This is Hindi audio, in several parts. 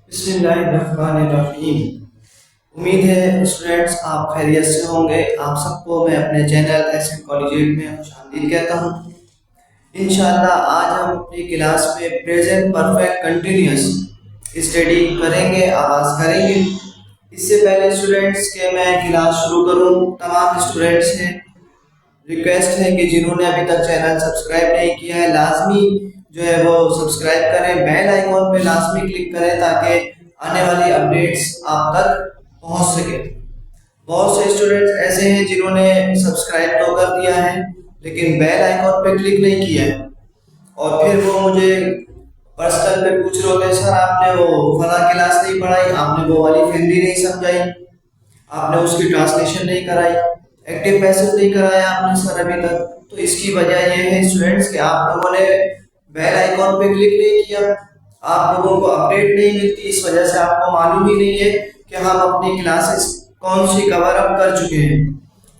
बिस्मिल्लाहिर्रहमानिर्रहीम। उम्मीद है स्टूडेंट्स आप खैरियत से होंगे। आप सबको मैं अपने चैनल एसएम कॉलेज में खुशामदीद कहता हूँ। इंशाअल्लाह आज हम अपनी क्लास में प्रेजेंट परफेक्ट कंटिन्यूअस स्टडी करेंगे, आगाज़ करेंगे। इससे पहले स्टूडेंट्स के मैं क्लास शुरू करूँ, तमाम स्टूडेंट्स से रिक्वेस्ट है कि जिन्होंने अभी तक चैनल सब्सक्राइब नहीं किया है लाजमी जो है वो सब्सक्राइब करें, बेल आइकॉन पे लाजमी क्लिक करें ताकि आने वाली अपडेट्स आप तक पहुंच सके। बहुत से स्टूडेंट्स ऐसे हैं जिन्होंने सब्सक्राइब तो कर दिया है लेकिन बेल आइकॉन पे क्लिक नहीं किया है और फिर वो मुझे पर्सनल पे पूछ रहे होते हैं, सर आपने वो फला क्लास नहीं पढ़ाई, आपने वो वाली फैमिली नहीं समझाई, आपने उसकी ट्रांसलेशन नहीं कराई, एक्टिव पैसेज नहीं कराया आपने सर अभी तक। तो इसकी वजह यह है स्टूडेंट्स कि आप लोगों ने बेल आइकॉन पे क्लिक नहीं किया, आप लोगों को अपडेट नहीं मिलती, इस वजह से आपको मालूम ही नहीं है कि हम अपनी क्लासेस कौन सी कवर अप कर चुके हैं।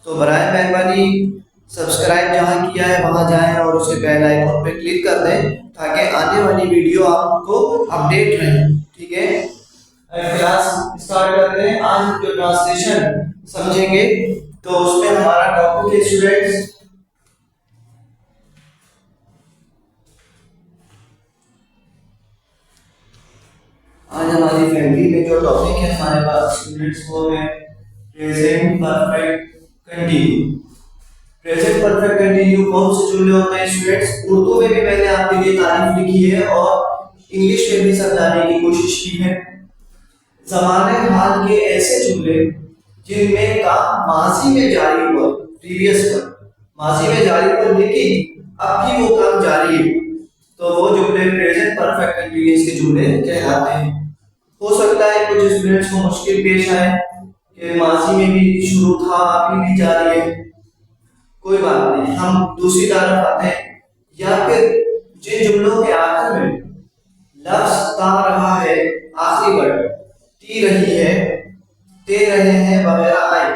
तो बराए मेहरबानी सब्सक्राइब जहाँ किया है वहाँ जाएं और उसे बेल आइकॉन पे क्लिक कर दें ताकि आने वाली वीडियो आपको अपडेट रहे। ठीक है, क्लास स्टार्ट करते हैं। आज जो ट्रांसलेशन समझेंगे तो उसमें हमारा टॉपिक है स्टूडेंट्स आज हमारी फैमिली में जो टॉपिक है हमारे पास स्टूडेंट्स वो है present perfect continue. Present perfect continue कौन से जुमले होते हैं स्टूडेंट्स? उर्दू में भी मैंने आपके लिए तारीफ लिखी है और इंग्लिश में भी समझाने की कोशिश की है। ज़माने हाल के ऐसे जुमले जिनमें काम माजी में जारी हुआ, प्रीवियस पर माजी में जारी हुआ लेकिन अब भी वो काम जारी है, तो वो जुमले प्रेजेंट परफेक्ट कंटीन्यूअस के जुमले कहलाते हैं। हो सकता है कुछ स्टूडेंट्स को मुश्किल पेश आए कि माजी में भी शुरू था अभी भी जारी है, कोई बात नहीं, हम दूसरी तरफ आते हैं। या फिर जिन जुमलों के आखिर में लफ्ज ता रहा है, आखिरी वर्ड ती रही है, ते रहे हैं वगैरह आए,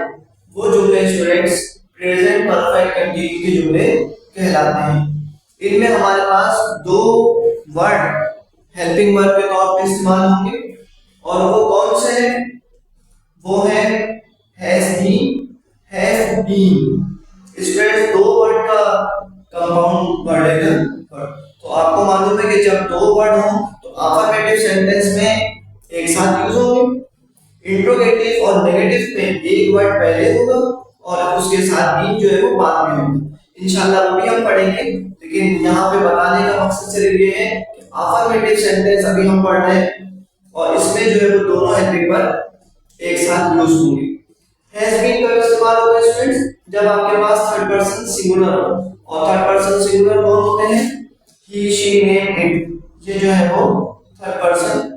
वो जुमले स्टूडेंट्स प्रेजेंट परफेक्ट कंटीन्यू के जुमले कहलाते हैं। इनमें हमारे पास दो वर्ड हेल्पिंग वर्ब के तौर पे इस्तेमाल होंगे और वो कौन से हैं? वो है has been, have been. Students दो वर्ड का कंपाउंड वर्ड है ना, तो आपको मालूम है कि जब दो वर्ड हो तो अफर्मेटिव सेंटेंस में एक साथ यूज होंगे। इंट्रोगेटिव और नेगेटिव में एक वर्ड पहले होगा और उसके साथ बीन जो है वो बाद में होगा। इंशाल्लाह वो भी हम पढ़ेंगे, लेकिन यहाँ पे बताने का मकसद सिर्फ ये है कि अफर्मेटिव सेंटेंस अभी हम पढ़ रहे हैं और इसमें जो है वो दोनों हेल्पिंग वर्ब एक साथ यूज होंगे। हैज बीन का इस्तेमाल होगा स्टूडेंट्स जब आपके पास थर्ड पर्सन सिंगुलर हो, और थर्ड पर्सन सिंगुलर कौन होते हैं? ही, शी, नेम, इट, ये जो है वो third person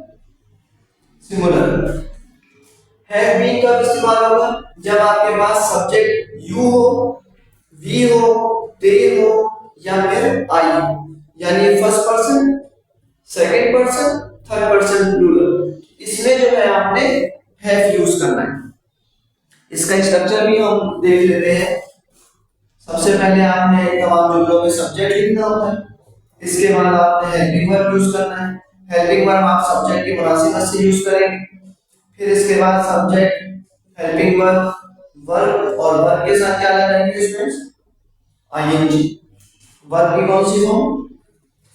singular. Have been का इस्तेमाल होगा जब आपके पास सब्जेक्ट यू हो, वी हो, दे हो या फिर आई, यानी first person, second person, third person plural. इसमें जो है आपने हैव यूज करना है। इसका स्ट्रक्चर भी हम देख लेते हैं। सबसे पहले आपने तमाम जुमलों में सब्जेक्ट लिखना होता है, इसके बाद आपने हेल्पिंग वर्ब यूज करना है। हेल्पिंग वर्ब आप सब्जेक्ट की मुनासिबत से यूज करेंगे। फिर इसके बाद सब्जेक्ट, हेल्पिंग वर्ब, वर्ब और वर्ब के साथ क्या लगाएंगे स्टूडेंट्स? आईएनजी। वर्ब की कौन सी फॉर्म?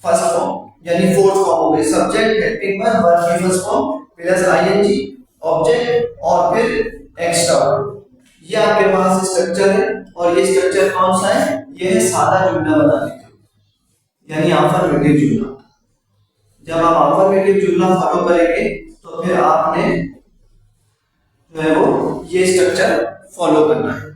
फर्स्ट फॉर्म, यानी फोर्थ फॉर्म हो गई। सब्जेक्ट, हेल्पिंग वर्ब, वर्ब की first form plus ING, object और फिर एक्स्ट्रा। ये आपके पास स्ट्रक्चर है और ये स्ट्रक्चर कौन सा है? ये है सादा जुमला बनाने का, यानी अफर्मेटिव जुमला। जब आप अफर्मेटिव जुमला फॉलो करेंगे तो फिर आपने जो है वो ये स्ट्रक्चर फॉलो करना है।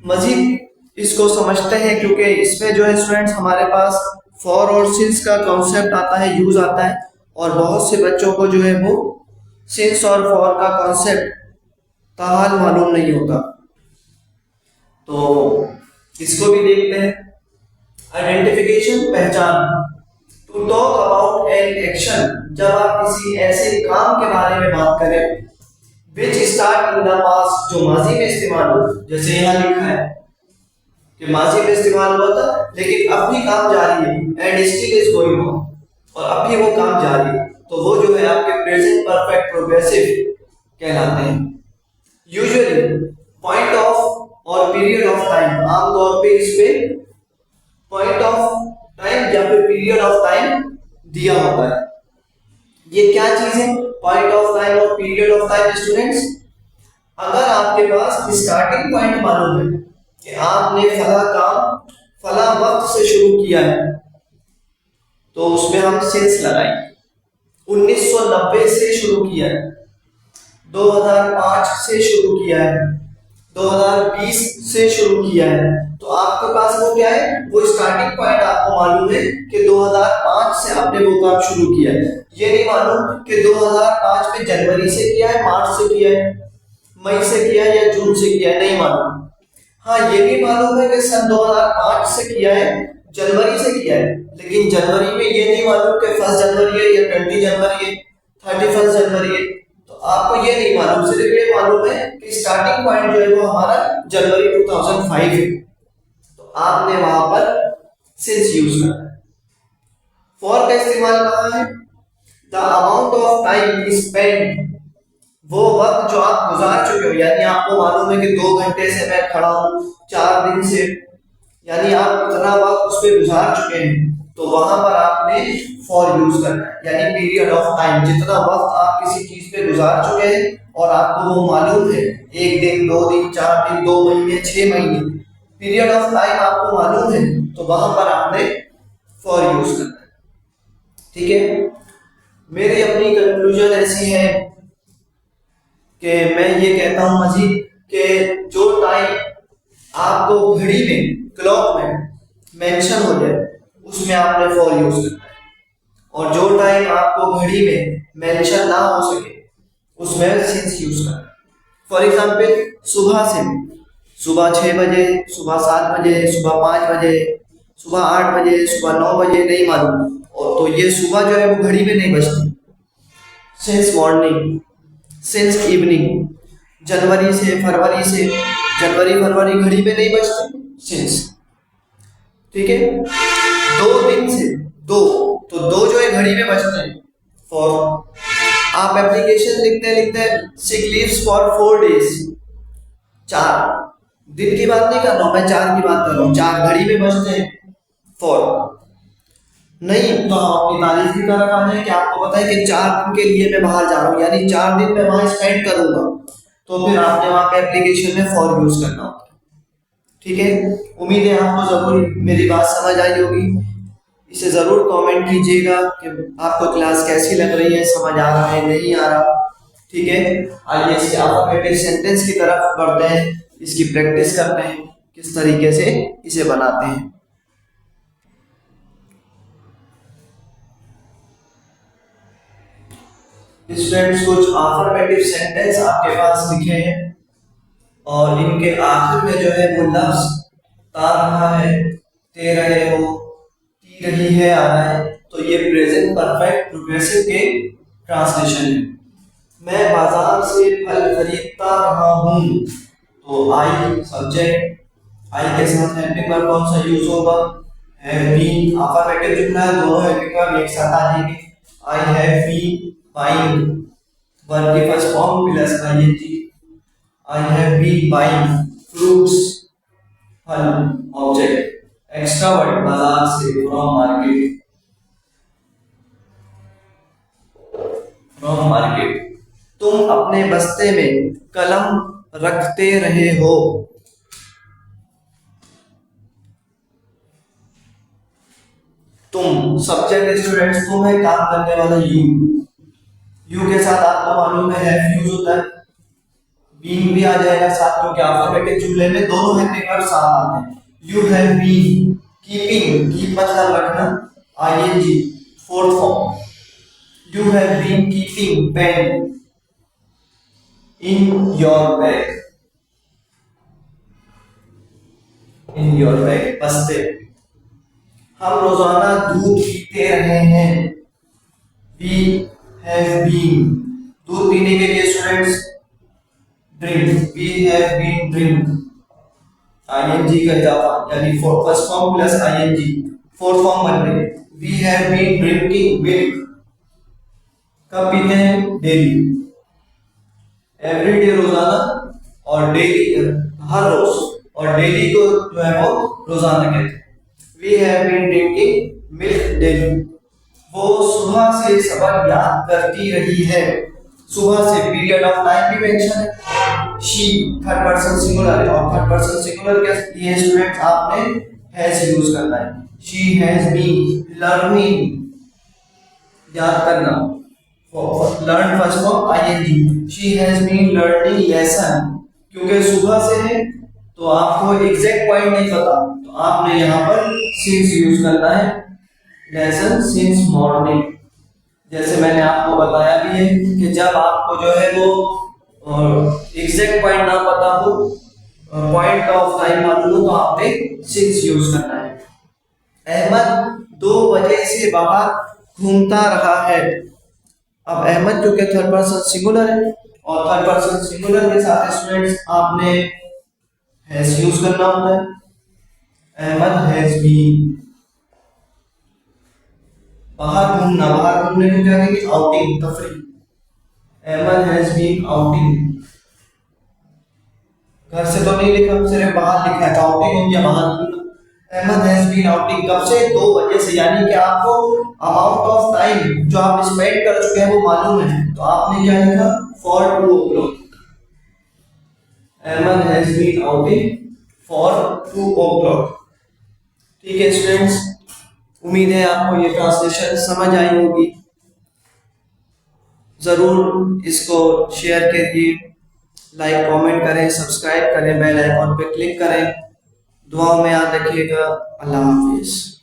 मजीद इसको समझते हैं क्योंकि इसमें जो है स्टूडेंट्स हमारे पास फॉर और सिंस का कॉन्सेप्ट आता है, यूज आता है, और बहुत से बच्चों को जो है वो सिंस और फॉर का कॉन्सेप्ट ताहाल मालूम नहीं होता। तो इसको भी देखते हैं। आइडेंटिफिकेशन, पहचान। To talk about an action, जब आप किसी ऐसे काम के बारे में बात करें which start in the past, जो माजी में इस्तेमाल हो, जैसे यहाँ लिखा है कि माजी में इस्तेमाल हुआ था लेकिन अब भी काम जारी है, and still is going on, और अब भी वो काम जारी है, तो वो जो है आपके प्रेजेंट परफेक्ट प्रोग्रेसिव कहलाते हैं। यूजुअली पॉइंट ऑफ और पीरियड ऑफ टाइम, आमतौर पे इस पे पॉइंट ऑफ टाइम या फिर पीरियड ऑफ टाइम दिया होता है। ये क्या चीज है पॉइंट ऑफ टाइम और पीरियड ऑफ टाइम स्टूडेंट्स? अगर आपके पास स्टार्टिंग पॉइंट मालूम है कि आपने फला काम फला वक्त से शुरू किया है, तो उसमें हम सिंस लगाएंगे। 1990 से शुरू किया है, 2005 से शुरू किया है, 2020 से शुरू किया है, तो आपके पास वो क्या है, वो स्टार्टिंग पॉइंट आपको मालूम है कि 2005 से आपने वो काम शुरू किया है। ये नहीं मालूम कि 2005 में जनवरी से किया है, मार्च से किया है, मई से किया है या जून से किया है, नहीं मालूम। हाँ, ये भी मालूम है कि सन 2005 से किया है, जनवरी से किया है, लेकिन जनवरी में ये नहीं मालूम कि 1 जनवरी है या 20 जनवरी है, 31 जनवरी है, तो आपको ये नहीं मालूम। सिर्फ ये मालूम है कि स्टार्टिंग पॉइंट जो है वो हमारा जनवरी 2005 है, तो आपने वहां पर सिंस यूज करना है। फॉर का इस्तेमाल कहाँ है? The amount of time spend, वो वक्त जो आप गुजार चुके हो, यानी आपको मालूम है कि 2 घंटे से मैं खड़ा हूं, 4 दिन से, यानी आप इतना वक्त उस पर गुजार चुके हैं, तो वहां पर आपने फॉर यूज करना है। यानी पीरियड ऑफ टाइम, जितना वक्त आप किसी चीज पे गुजार चुके हैं और आपको वो मालूम है, 1 दिन, 2 दिन, 4 दिन, 2 महीने, 6 महीने, पीरियड ऑफ टाइम आपको मालूम है, तो वहां पर आपने फॉर यूज करना है। ठीक है, मेरी अपनी कंक्लूजन ऐसी है कि मैं ये कहता हूं मजीद कि जो टाइम आपको घड़ी में, क्लॉक में मेंशन हो जाए, उसमें आपने फॉर यूज करना है, और जो टाइम आपको घड़ी में मेंशन ना हो सके, उसमें सिंस यूज करना है। फॉर एग्जांपल, सुबह से, सुबह 6 बजे, सुबह 7 बजे, सुबह 5 बजे, सुबह 8 बजे, सुबह 9 बजे, नहीं मालूम, और तो ये सुबह जो है वो घड़ी में नहीं बजती। सिंस मॉर्निंग, सिंस इवनिंग, जनवरी से, फरवरी से, जनवरी फरवरी घड़ी में नहीं बजती, सिंस। ठीक है, 2 दिन से, 2, तो 2 जो है घड़ी में बजते हैं, फॉर। आप एप्लीकेशन लिखते लिखते सिक लीव्स फॉर 4 डेज, 4 दिन की बात नहीं कर रहा हूं मैं, 4 की बात कर रहा हूं, 4 घड़ी में बजते हैं, फॉर। नहीं तो हम अपनी तारीफ की तरफ आ जाए कि आपको पता है कि 4 दिन के लिए मैं बाहर जा रहा हूँ, यानी 4 दिन मैं वहां स्पेंड करूंगा, तो फिर आपने वहां पे एप्लीकेशन में फॉर यूज करना होता है। ठीक है, उम्मीद है आपको जरूर मेरी बात समझ आई होगी। इसे जरूर कमेंट कीजिएगा कि आपको क्लास कैसी लग रही है, समझ आ रहा है, नहीं आ रहा। ठीक है, आइए इसके अफर्मेटिव सेंटेंस की तरफ बढ़ते हैं, इसकी प्रैक्टिस करते हैं, किस तरीके से इसे बनाते हैं। स्टूडेंट्स, कुछ अफर्मेटिव सेंटेंस आपके पास लिखे हैं और इनके आखिर में जो है वो लफ्ज ता रहा है, ते रहे हो, ती रही है आ रहा है, तो ये प्रेजेंट परफेक्ट प्रोग्रेसिव के ट्रांसलेशन है। मैं बाजार से फल खरीदता रहा हूं, तो आई सब्जेक्ट, आई के साथ हेल्पिंग वर्ब कौन सा यूज होगा, हैव बीन। अफर्मेटिव जुमला है, दोनों हेल्पिंग वर्ब एक साथ आ जाएंगे। I have been buying, verb के first form plus ING, I have been buying fruits, फल, ऑब्जेक्ट, एक्स्ट्रा वर्ड बाजार से, फ्रॉम मार्केट, फ्रॉम मार्केट। तुम अपने बस्ते में कलम रखते रहे हो, तुम सब्जेक्ट स्टूडेंट्स, तुम है काम करने वाला यू के साथ आपको मालूम है हैव यूज होता है, बीइंग भी आ जाएगा साथ, क्योंकि अफर्मेटिव जुमले में दोनों हेल्पिंग वर्ब साथ आते हैं। You have been keeping, keep मतलब रखना, ING fourth form, you have been keeping pen in your bag, in your bag, बस्ते। हम रोजाना दूध पीते रहे हैं, वी हैव बीन, दूध पीने के लिए students drink, we have been drink, ING का इजाफा, यानी first form plus ING, fourth form बन गए, we have been drinking milk, कब पीते हैं? डेली, एवरीडे रोजाना, और डेली हर रोज, और डेली को जो है वो रोजाना कहते हैं। We have been drinking milk daily. वो सुबह से सबक याद करती रही है। सुबह से पीरियड ऑफ टाइम भी मेंशन है। शी थर्ड पर्सन सिंगुलर है, और थर्ड पर्सन सिंगुलर के लिए स्टूडेंट्स आपने हैज यूज करना है। शी हैज बीन लर्निंग, याद करना, learn first form ING. She has been learning lesson, क्योंकि सुबह से है तो आपको एग्जैक्ट पॉइंट नहीं पता, तो आपने यहाँ पर सिंस यूज करना है। Lesson since morning. जैसे मैंने आपको बताया भी है कि जब आपको जो है वो एग्जैक्ट पॉइंट ना पता हो, पॉइंट ऑफ टाइम मालूम हो, तो आपने सिंस यूज करना है। अहमद 2 बजे से बाहर घूमता रहा है। अब अहमद क्योंकि थर्ड पर्सन सिंगुलर है, और थर्ड पर्सन सिंगुलर के साथ स्टूडेंट्स आपने हैज यूज करना होता है। अहमद हैज बीन, बाहर घूमना, बाहर घूमने को क्या कहेंगे? आउटिंग, तफरी। Ahmad has been outing. घर से तो नहीं लिखा, सिर्फ बाहर लिखा है, आउटिंग हो गया, बाहर घूमना। अहमद हैज बीन आउटिंग कब से? 2 बजे से, यानी कि आपको अमाउंट ऑफ टाइम जो आप स्पेंड कर चुके हैं वो मालूम है, तो आपने क्या लिखा? For 2 o'clock। Ahmad has been outing for 2 o'clock। ठीक है स्टूडेंट्स, उम्मीद है आपको ये ट्रांसलेशन समझ आई होगी। जरूर इसको शेयर कीजिए, लाइक कमेंट करें, सब्सक्राइब करें, बेल आइकॉन पे क्लिक करें। दुआओं में याद रखिएगा। अल्लाह हाफिज।